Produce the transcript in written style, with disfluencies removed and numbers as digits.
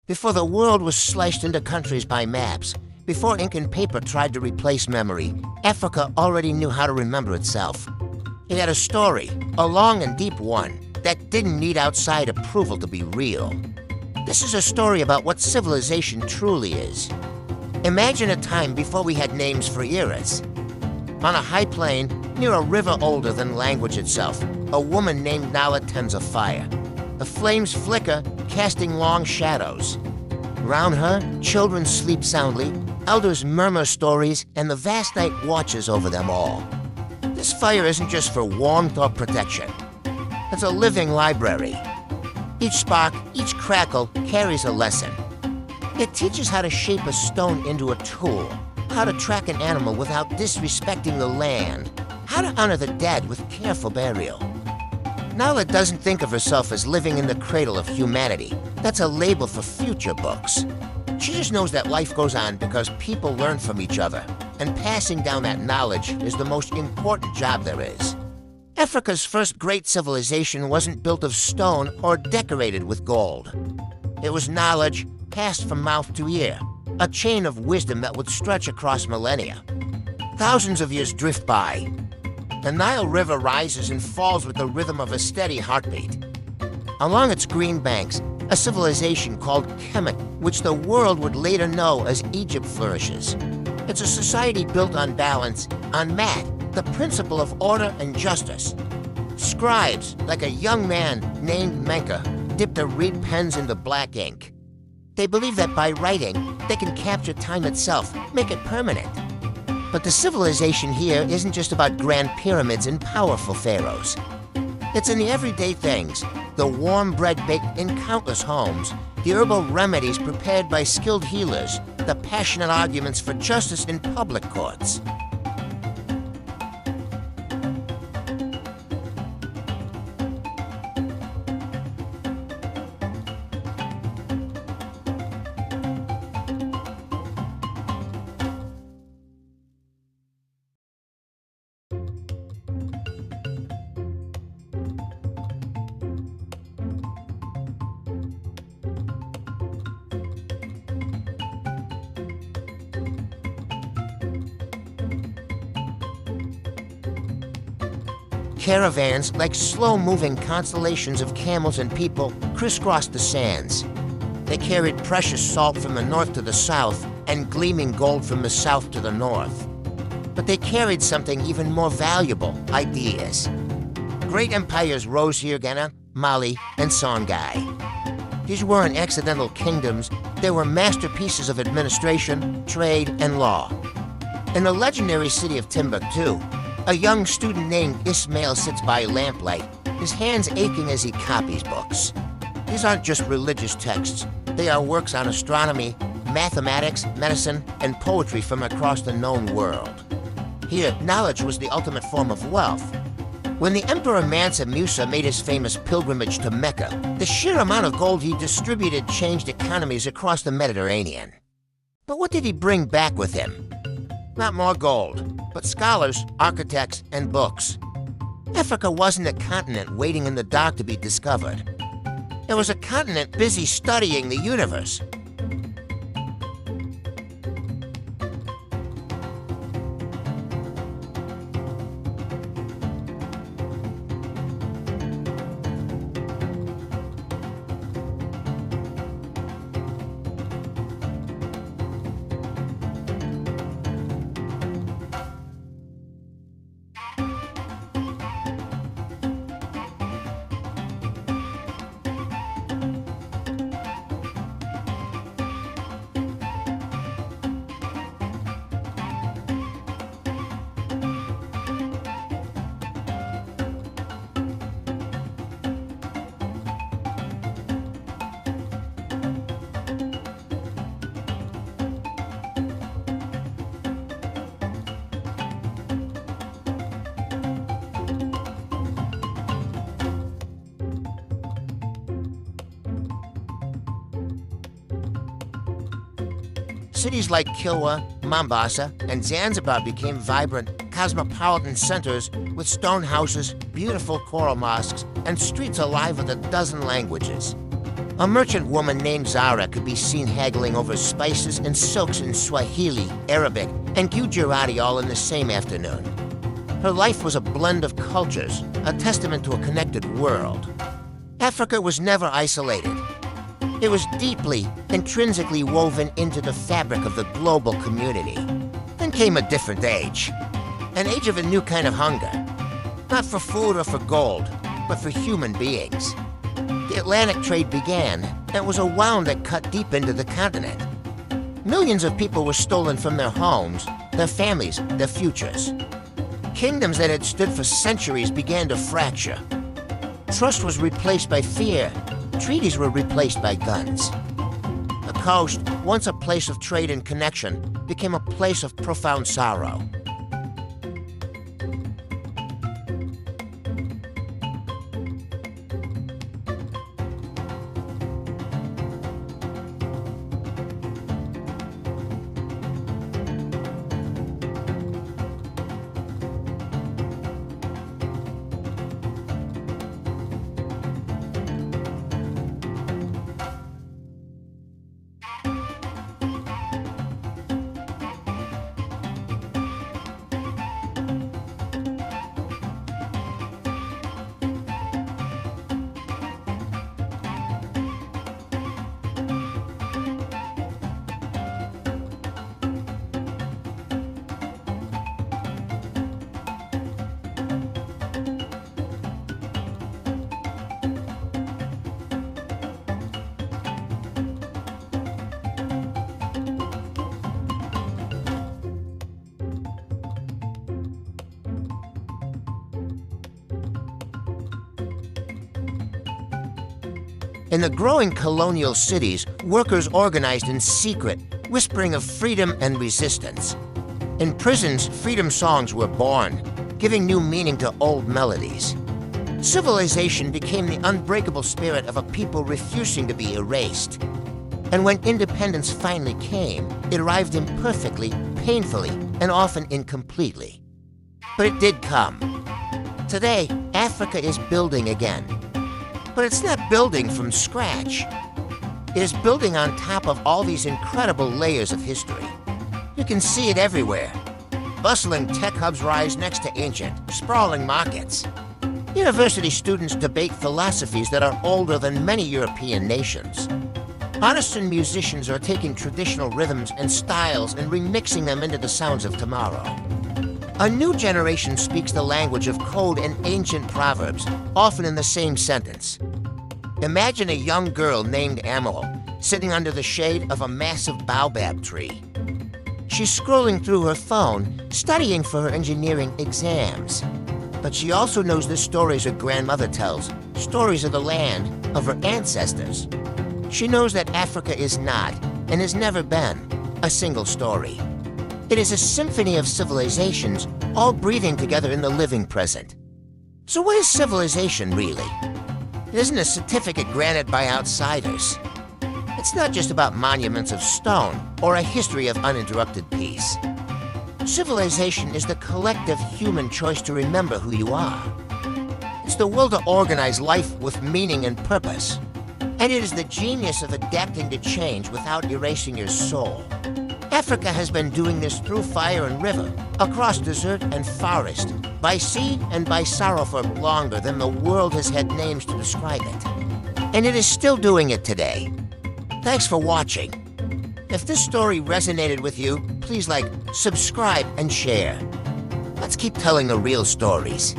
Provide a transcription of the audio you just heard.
Before the world was sliced into countries by maps, before ink and paper tried to replace memory, Africa already knew how to remember itself. It had a story, a long and deep one, that didn't need outside approval to be real. This is a story about what civilization truly is. Imagine a time before we had names for eras. On a high plain, near a river older than language itself, a woman named Nala tends a fire. The flames flicker, casting long shadows. Round her, children sleep soundly, elders murmur stories, and the vast night watches over them all. This fire isn't just for warmth or protection. It's a living library. Each spark, each crackle carries a lesson. It teaches how to shape a stone into a tool, how to track an animal without disrespecting the land, how to honor the dead with careful burial. Nala doesn't think of herself as living in the cradle of humanity. That's a label for future books. She just knows that life goes on because people learn from each other, and passing down that knowledge is the most important job there is. Africa's first great civilization wasn't built of stone or decorated with gold. It was knowledge passed from mouth to ear, a chain of wisdom that would stretch across millennia. Thousands of years drift by. The Nile River rises and falls with the rhythm of a steady heartbeat. Along its green banks, a civilization called Kemet, which the world would later know as Egypt, flourishes. It's a society built on balance, on Mat, the principle of order and justice. Scribes, like a young man named Menka, dip their reed pens into black ink. They believe that by writing, they can capture time itself, make it permanent. But the civilization here isn't just about grand pyramids and powerful pharaohs. It's in the everyday things, the warm bread baked in countless homes, the herbal remedies prepared by skilled healers, the passionate arguments for justice in public courts. Caravans, like slow-moving constellations of camels and people, crisscrossed the sands. They carried precious salt from the north to the south and gleaming gold from the south to the north. But they carried something even more valuable, ideas. Great empires rose here, Ghana, Mali, and Songhai. These weren't accidental kingdoms, they were masterpieces of administration, trade, and law. In the legendary city of Timbuktu, a young student named Ismail sits by lamplight, his hands aching as he copies books. These aren't just religious texts. They are works on astronomy, mathematics, medicine, and poetry from across the known world. Here, knowledge was the ultimate form of wealth. When the Emperor Mansa Musa made his famous pilgrimage to Mecca, the sheer amount of gold he distributed changed economies across the Mediterranean. But what did he bring back with him? Not more gold, but scholars, architects, and books. Africa wasn't a continent waiting in the dark to be discovered. It was a continent busy studying the universe. Cities like Kilwa, Mombasa, and Zanzibar became vibrant, cosmopolitan centers with stone houses, beautiful coral mosques, and streets alive with a dozen languages. A merchant woman named Zara could be seen haggling over spices and silks in Swahili, Arabic, and Gujarati all in the same afternoon. Her life was a blend of cultures, a testament to a connected world. Africa was never isolated. It was deeply, intrinsically woven into the fabric of the global community. Then came a different age. An age of a new kind of hunger. Not for food or for gold, but for human beings. The Atlantic trade began, and it was a wound that cut deep into the continent. Millions of people were stolen from their homes, their families, their futures. Kingdoms that had stood for centuries began to fracture. Trust was replaced by fear. Treaties were replaced by guns. The coast, once a place of trade and connection, became a place of profound sorrow. In the growing colonial cities, workers organized in secret, whispering of freedom and resistance. In prisons, freedom songs were born, giving new meaning to old melodies. Civilization became the unbreakable spirit of a people refusing to be erased. And when independence finally came, it arrived imperfectly, painfully, and often incompletely. But it did come. Today, Africa is building again. But it's not building from scratch. It is building on top of all these incredible layers of history. You can see it everywhere. Bustling tech hubs rise next to ancient, sprawling markets. University students debate philosophies that are older than many European nations. Artists and musicians are taking traditional rhythms and styles and remixing them into the sounds of tomorrow. A new generation speaks the language of code and ancient proverbs, often in the same sentence. Imagine a young girl named Amal sitting under the shade of a massive baobab tree. She's scrolling through her phone, studying for her engineering exams. But she also knows the stories her grandmother tells, stories of the land, of her ancestors. She knows that Africa is not, and has never been, a single story. It is a symphony of civilizations, all breathing together in the living present. So what is civilization, really? It isn't a certificate granted by outsiders. It's not just about monuments of stone or a history of uninterrupted peace. Civilization is the collective human choice to remember who you are. It's the will to organize life with meaning and purpose. And it is the genius of adapting to change without erasing your soul. Africa has been doing this through fire and river, across desert and forest, by sea and by sorrow for longer than the world has had names to describe it. And it is still doing it today. Thanks for watching. If this story resonated with you, please like, subscribe, and share. Let's keep telling the real stories.